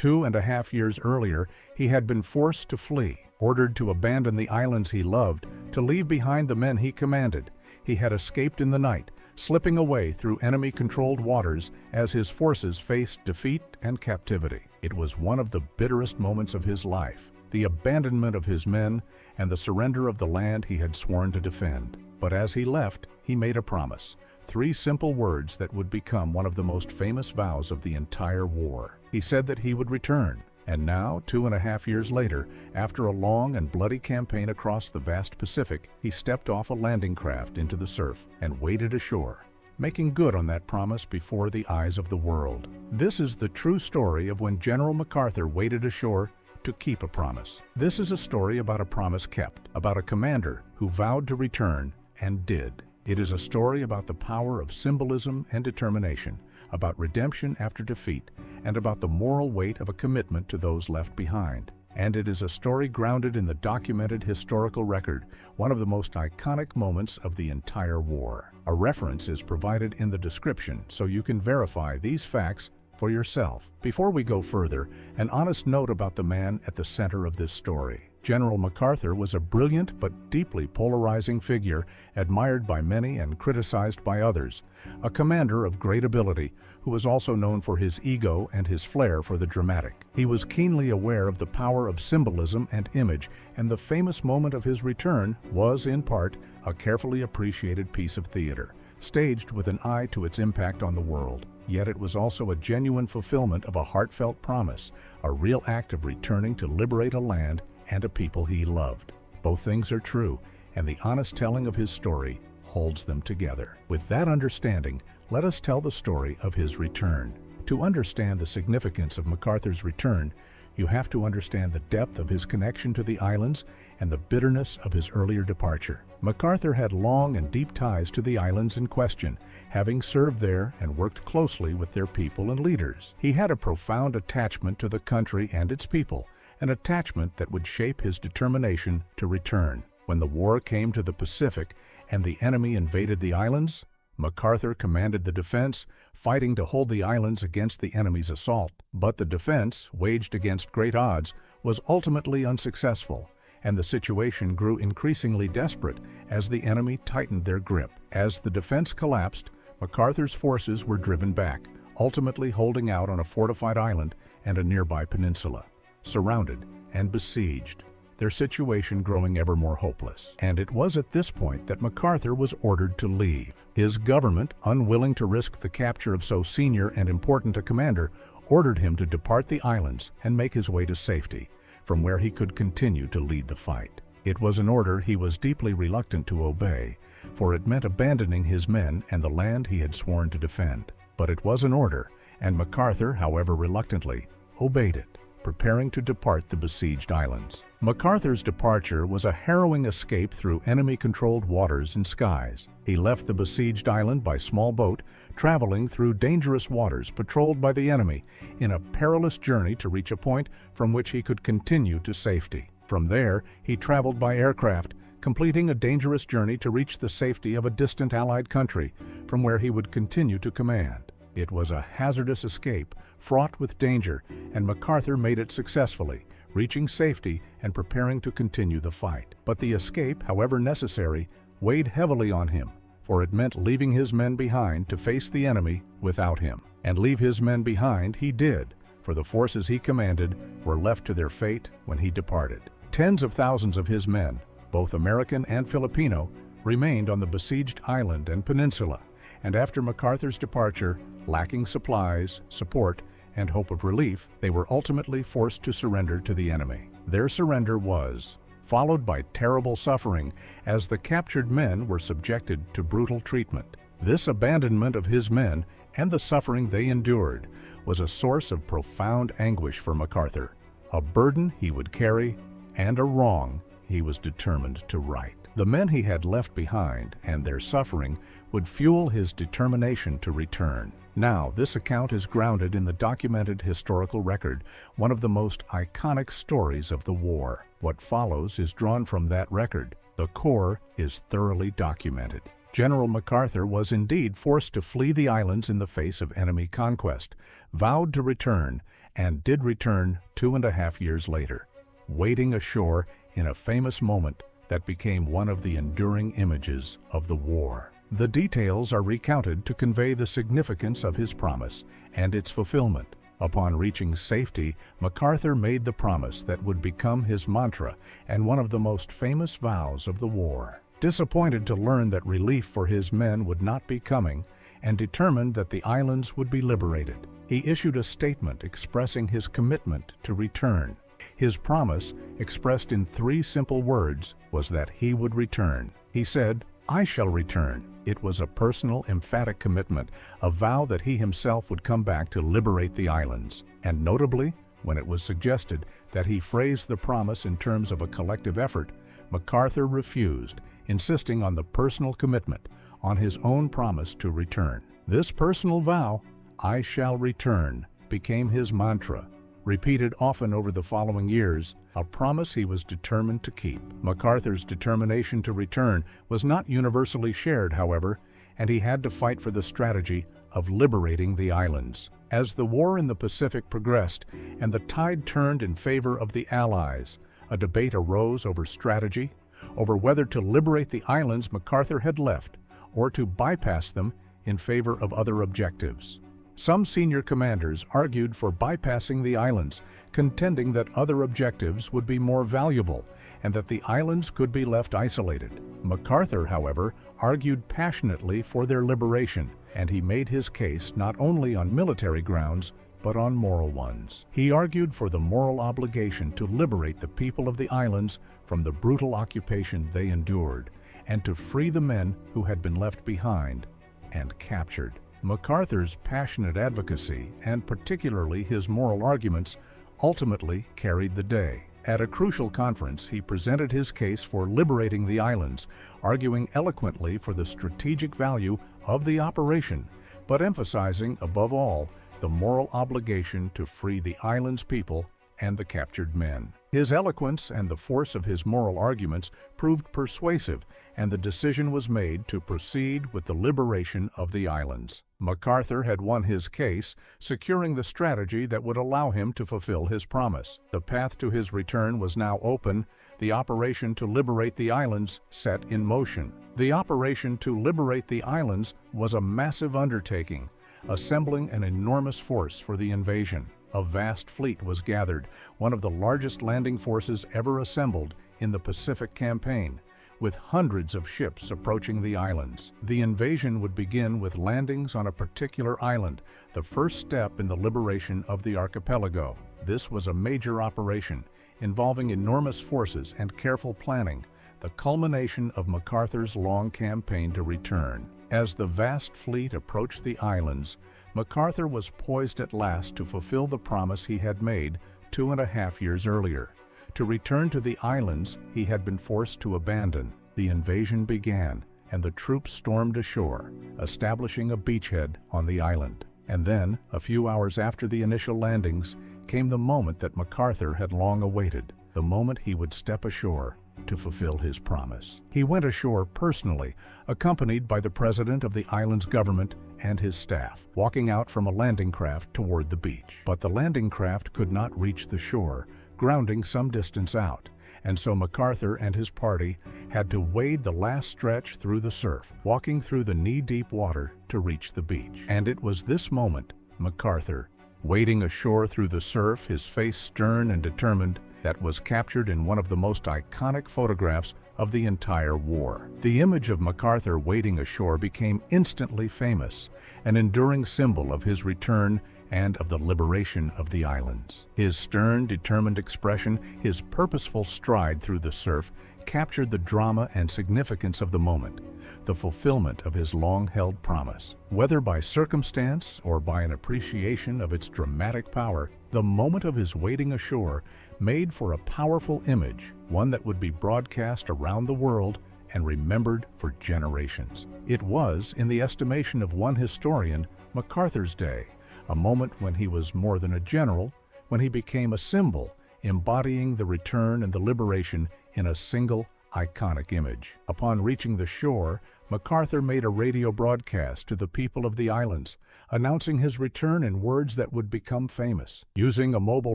2.5 years earlier, he had been forced to flee, ordered to abandon the islands he loved, to leave behind the men he commanded. He had escaped in the night, slipping away through enemy-controlled waters as his forces faced defeat and captivity. It was one of the bitterest moments of his life, the abandonment of his men and the surrender of the land he had sworn to defend. But as he left, he made a promise, 3 simple words that would become one of the most famous vows of the entire war. He said that he would return. And now, 2.5 years later, after a long and bloody campaign across the vast Pacific, he stepped off a landing craft into the surf and waded ashore, making good on that promise before the eyes of the world. This is the true story of when General MacArthur waded ashore to keep a promise. This is a story about a promise kept, about a commander who vowed to return and did. It is a story about the power of symbolism and determination, about redemption after defeat, and about the moral weight of a commitment to those left behind. And it is a story grounded in the documented historical record, one of the most iconic moments of the entire war. A reference is provided in the description so you can verify these facts for yourself. Before we go further, an honest note about the man at the center of this story. General MacArthur was a brilliant but deeply polarizing figure, admired by many and criticized by others. A commander of great ability, who was also known for his ego and his flair for the dramatic. He was keenly aware of the power of symbolism and image, and the famous moment of his return was, in part, a carefully appreciated piece of theater, staged with an eye to its impact on the world. Yet it was also a genuine fulfillment of a heartfelt promise, a real act of returning to liberate a land and a people he loved. Both things are true, and the honest telling of his story holds them together. With that understanding, let us tell the story of his return. To understand the significance of MacArthur's return, you have to understand the depth of his connection to the islands and the bitterness of his earlier departure. MacArthur had long and deep ties to the islands in question, having served there and worked closely with their people and leaders. He had a profound attachment to the country and its people, an attachment that would shape his determination to return. When the war came to the Pacific and the enemy invaded the islands, MacArthur commanded the defense, fighting to hold the islands against the enemy's assault. But the defense, waged against great odds, was ultimately unsuccessful, and the situation grew increasingly desperate as the enemy tightened their grip. As the defense collapsed, MacArthur's forces were driven back, ultimately holding out on a fortified island and a nearby peninsula, surrounded and besieged, their situation growing ever more hopeless. And it was at this point that MacArthur was ordered to leave. His government, unwilling to risk the capture of so senior and important a commander, ordered him to depart the islands and make his way to safety, from where he could continue to lead the fight. It was an order he was deeply reluctant to obey, for it meant abandoning his men and the land he had sworn to defend. But it was an order, and MacArthur, however reluctantly, obeyed it, preparing to depart the besieged islands. MacArthur's departure was a harrowing escape through enemy-controlled waters and skies. He left the besieged island by small boat, traveling through dangerous waters patrolled by the enemy, in a perilous journey to reach a point from which he could continue to safety. From there, he traveled by aircraft, completing a dangerous journey to reach the safety of a distant Allied country, from where he would continue to command. It was a hazardous escape, fraught with danger, and MacArthur made it successfully, reaching safety and preparing to continue the fight. But the escape, however necessary, weighed heavily on him, for it meant leaving his men behind to face the enemy without him. And leave his men behind he did, for the forces he commanded were left to their fate when he departed. Tens of thousands of his men, both American and Filipino, remained on the besieged island and peninsula, and after MacArthur's departure, lacking supplies, support, and hope of relief, they were ultimately forced to surrender to the enemy. Their surrender was followed by terrible suffering, as the captured men were subjected to brutal treatment. This abandonment of his men and the suffering they endured was a source of profound anguish for MacArthur, a burden he would carry and a wrong he was determined to right. The men he had left behind and their suffering would fuel his determination to return. Now, this account is grounded in the documented historical record, one of the most iconic stories of the war. What follows is drawn from that record. The core is thoroughly documented. General MacArthur was indeed forced to flee the islands in the face of enemy conquest, vowed to return, and did return 2.5 years later, wading ashore in a famous moment that became one of the enduring images of the war. The details are recounted to convey the significance of his promise and its fulfillment. Upon reaching safety, MacArthur made the promise that would become his mantra and one of the most famous vows of the war. Disappointed to learn that relief for his men would not be coming, and determined that the islands would be liberated, he issued a statement expressing his commitment to return. His promise, expressed in 3 simple words, was that he would return. He said, "I shall return." It was a personal, emphatic commitment, a vow that he himself would come back to liberate the islands. And notably, when it was suggested that he phrase the promise in terms of a collective effort, MacArthur refused, insisting on the personal commitment, on his own promise to return. This personal vow, "I shall return," became his mantra, repeated often over the following years, a promise he was determined to keep. MacArthur's determination to return was not universally shared, however, and he had to fight for the strategy of liberating the islands. As the war in the Pacific progressed and the tide turned in favor of the Allies, a debate arose over strategy, over whether to liberate the islands MacArthur had left or to bypass them in favor of other objectives. Some senior commanders argued for bypassing the islands, contending that other objectives would be more valuable and that the islands could be left isolated. MacArthur, however, argued passionately for their liberation, and he made his case not only on military grounds, but on moral ones. He argued for the moral obligation to liberate the people of the islands from the brutal occupation they endured, and to free the men who had been left behind and captured. MacArthur's passionate advocacy, and particularly his moral arguments, ultimately carried the day. At a crucial conference, he presented his case for liberating the islands, arguing eloquently for the strategic value of the operation, but emphasizing, above all, the moral obligation to free the island's people and the captured men. His eloquence and the force of his moral arguments proved persuasive, and the decision was made to proceed with the liberation of the islands. MacArthur had won his case, securing the strategy that would allow him to fulfill his promise. The path to his return was now open, the operation to liberate the islands set in motion. The operation to liberate the islands was a massive undertaking, assembling an enormous force for the invasion. A vast fleet was gathered, one of the largest landing forces ever assembled in the Pacific Campaign, with hundreds of ships approaching the islands. The invasion would begin with landings on a particular island, the first step in the liberation of the archipelago. This was a major operation, involving enormous forces and careful planning, the culmination of MacArthur's long campaign to return. As the vast fleet approached the islands, MacArthur was poised at last to fulfill the promise he had made 2.5 years earlier. To return to the islands he had been forced to abandon. The invasion began, and the troops stormed ashore, establishing a beachhead on the island. And then, a few hours after the initial landings, came the moment that MacArthur had long awaited, the moment he would step ashore to fulfill his promise. He went ashore personally, accompanied by the president of the island's government and his staff, walking out from a landing craft toward the beach. But the landing craft could not reach the shore, grounding some distance out, and so MacArthur and his party had to wade the last stretch through the surf, walking through the knee-deep water to reach the beach. And it was this moment, MacArthur, wading ashore through the surf, his face stern and determined, that was captured in one of the most iconic photographs of the entire war. The image of MacArthur wading ashore became instantly famous, an enduring symbol of his return and of the liberation of the islands. His stern, determined expression, his purposeful stride through the surf, captured the drama and significance of the moment, the fulfillment of his long-held promise. Whether by circumstance or by an appreciation of its dramatic power, the moment of his wading ashore made for a powerful image, one that would be broadcast around the world and remembered for generations. It was, in the estimation of one historian, MacArthur's day, a moment when he was more than a general, when he became a symbol, embodying the return and the liberation in a single, iconic image. Upon reaching the shore, MacArthur made a radio broadcast to the people of the islands, announcing his return in words that would become famous. Using a mobile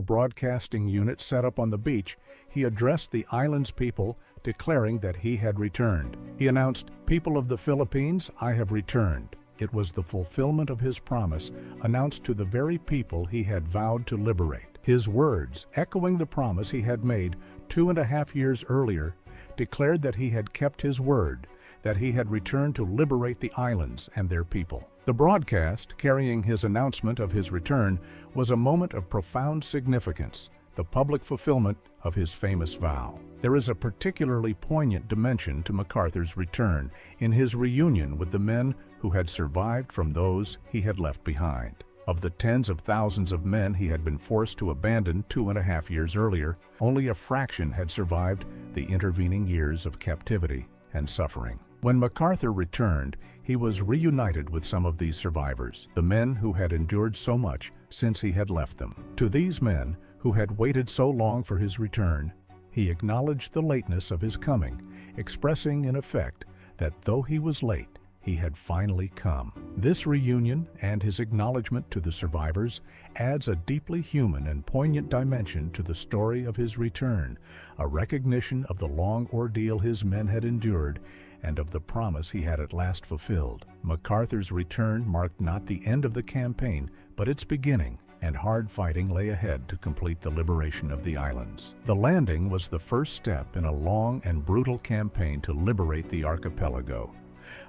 broadcasting unit set up on the beach, he addressed the island's people, declaring that he had returned. He announced, "People of the Philippines, I have returned." It was the fulfillment of his promise, announced to the very people he had vowed to liberate. His words, echoing the promise he had made 2.5 years earlier, declared that he had kept his word, that he had returned to liberate the islands and their people. The broadcast, carrying his announcement of his return, was a moment of profound significance, the public fulfillment of his famous vow. There is a particularly poignant dimension to MacArthur's return in his reunion with the men who had survived from those he had left behind. Of the tens of thousands of men he had been forced to abandon 2.5 years earlier, only a fraction had survived the intervening years of captivity and suffering. When MacArthur returned, he was reunited with some of these survivors, the men who had endured so much since he had left them. To these men, who had waited so long for his return, he acknowledged the lateness of his coming, expressing in effect that though he was late, he had finally come. This reunion and his acknowledgement to the survivors adds a deeply human and poignant dimension to the story of his return, a recognition of the long ordeal his men had endured and of the promise he had at last fulfilled. MacArthur's return marked not the end of the campaign, but its beginning, and hard fighting lay ahead to complete the liberation of the islands. The landing was the first step in a long and brutal campaign to liberate the archipelago,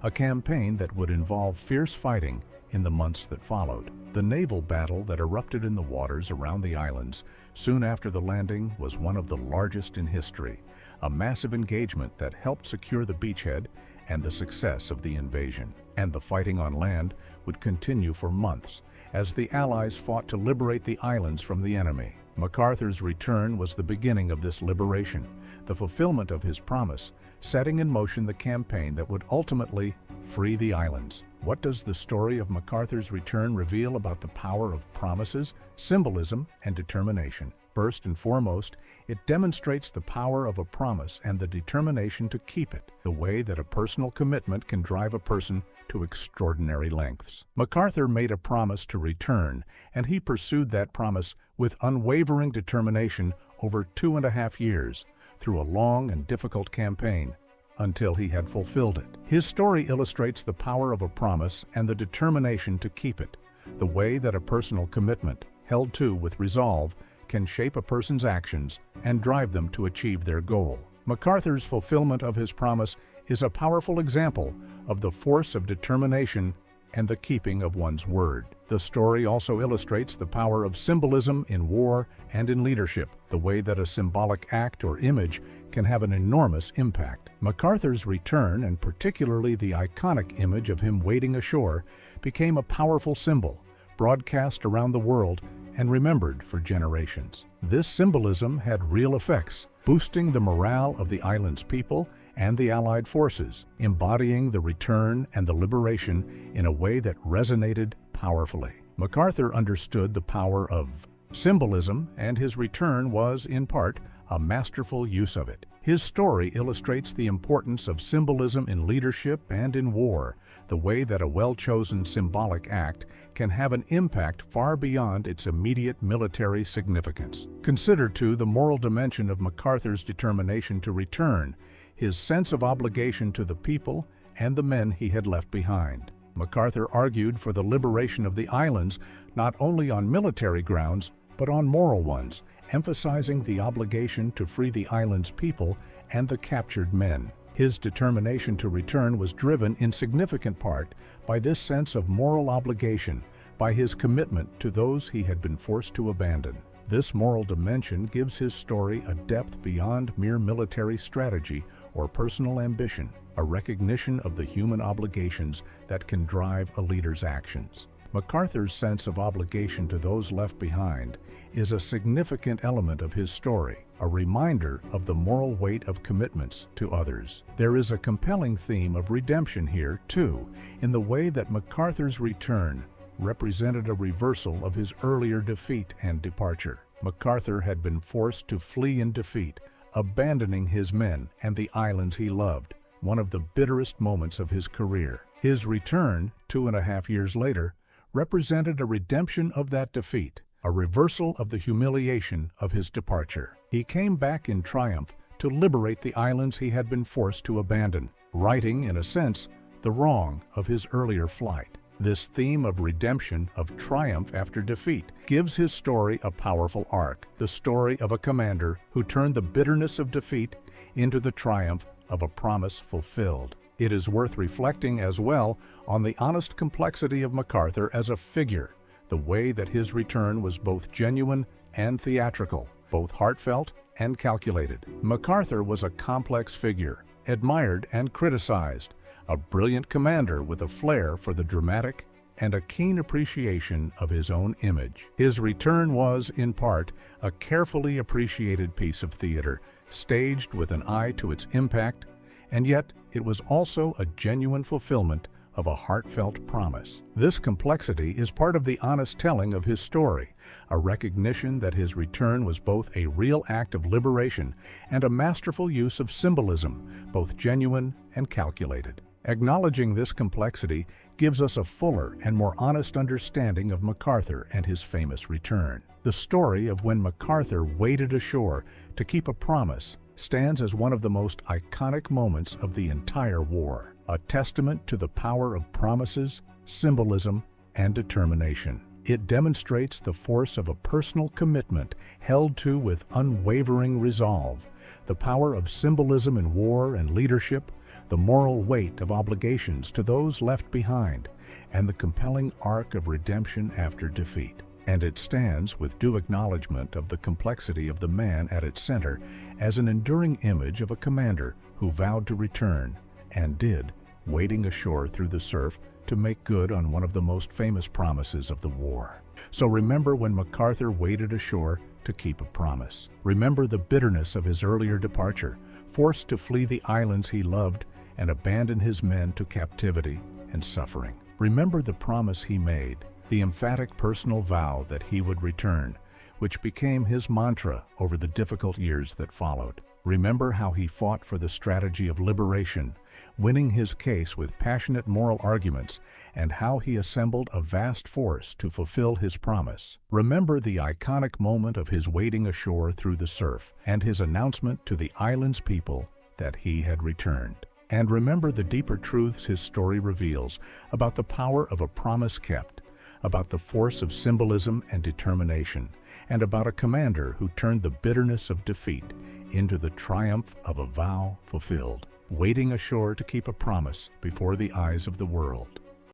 a campaign that would involve fierce fighting in the months that followed. The naval battle that erupted in the waters around the islands soon after the landing was one of the largest in history, a massive engagement that helped secure the beachhead and the success of the invasion. And the fighting on land would continue for months as the Allies fought to liberate the islands from the enemy. MacArthur's return was the beginning of this liberation, the fulfillment of his promise, setting in motion the campaign that would ultimately free the islands. What does the story of MacArthur's return reveal about the power of promises, symbolism, and determination? First and foremost, it demonstrates the power of a promise and the determination to keep it, the way that a personal commitment can drive a person to extraordinary lengths. MacArthur made a promise to return, and he pursued that promise with unwavering determination over 2.5 years, through a long and difficult campaign, until he had fulfilled it. His story illustrates the power of a promise and the determination to keep it, the way that a personal commitment, held to with resolve, can shape a person's actions and drive them to achieve their goal. MacArthur's fulfillment of his promise is a powerful example of the force of determination and the keeping of one's word. The story also illustrates the power of symbolism in war and in leadership, the way that a symbolic act or image can have an enormous impact. MacArthur's return, and particularly the iconic image of him wading ashore, became a powerful symbol, broadcast around the world and remembered for generations. This symbolism had real effects, boosting the morale of the island's people and the Allied forces, embodying the return and the liberation in a way that resonated powerfully. MacArthur understood the power of symbolism, and his return was, in part, a masterful use of it. His story illustrates the importance of symbolism in leadership and in war, the way that a well-chosen symbolic act can have an impact far beyond its immediate military significance. Consider, too, the moral dimension of MacArthur's determination to return, his sense of obligation to the people and the men he had left behind. MacArthur argued for the liberation of the islands not only on military grounds, but on moral ones, emphasizing the obligation to free the island's people and the captured men. His determination to return was driven in significant part by this sense of moral obligation, by his commitment to those he had been forced to abandon. This moral dimension gives his story a depth beyond mere military strategy or personal ambition, a recognition of the human obligations that can drive a leader's actions. MacArthur's sense of obligation to those left behind is a significant element of his story, a reminder of the moral weight of commitments to others. There is a compelling theme of redemption here, too, in the way that MacArthur's return represented a reversal of his earlier defeat and departure. MacArthur had been forced to flee in defeat, abandoning his men and the islands he loved, one of the bitterest moments of his career. His return, 2.5 years later, represented a redemption of that defeat, a reversal of the humiliation of his departure. He came back in triumph to liberate the islands he had been forced to abandon, righting, in a sense, the wrong of his earlier flight. This theme of redemption, of triumph after defeat, gives his story a powerful arc, the story of a commander who turned the bitterness of defeat into the triumph of a promise fulfilled. It is worth reflecting as well on the honest complexity of MacArthur as a figure, the way that his return was both genuine and theatrical, both heartfelt and calculated. MacArthur was a complex figure, admired and criticized, a brilliant commander with a flair for the dramatic and a keen appreciation of his own image. His return was, in part, a carefully appreciated piece of theater, staged with an eye to its impact, and yet it was also a genuine fulfillment of a heartfelt promise. This complexity is part of the honest telling of his story, a recognition that his return was both a real act of liberation and a masterful use of symbolism, both genuine and calculated. Acknowledging this complexity gives us a fuller and more honest understanding of MacArthur and his famous return. The story of when MacArthur waded ashore to keep a promise stands as one of the most iconic moments of the entire war, a testament to the power of promises, symbolism, and determination. It demonstrates the force of a personal commitment held to with unwavering resolve, the power of symbolism in war and leadership, the moral weight of obligations to those left behind, and the compelling arc of redemption after defeat. And it stands, with due acknowledgement of the complexity of the man at its center, as an enduring image of a commander who vowed to return, and did, wading ashore through the surf to make good on one of the most famous promises of the war. So remember when MacArthur waded ashore to keep a promise. Remember the bitterness of his earlier departure, forced to flee the islands he loved and abandon his men to captivity and suffering. Remember the promise he made, the emphatic personal vow that he would return, which became his mantra over the difficult years that followed. Remember how he fought for the strategy of liberation, winning his case with passionate moral arguments, and how he assembled a vast force to fulfill his promise. Remember the iconic moment of his wading ashore through the surf and his announcement to the island's people that he had returned. And remember the deeper truths his story reveals about the power of a promise kept, about the force of symbolism and determination, and about a commander who turned the bitterness of defeat into the triumph of a vow fulfilled, wading ashore to keep a promise before the eyes of the world.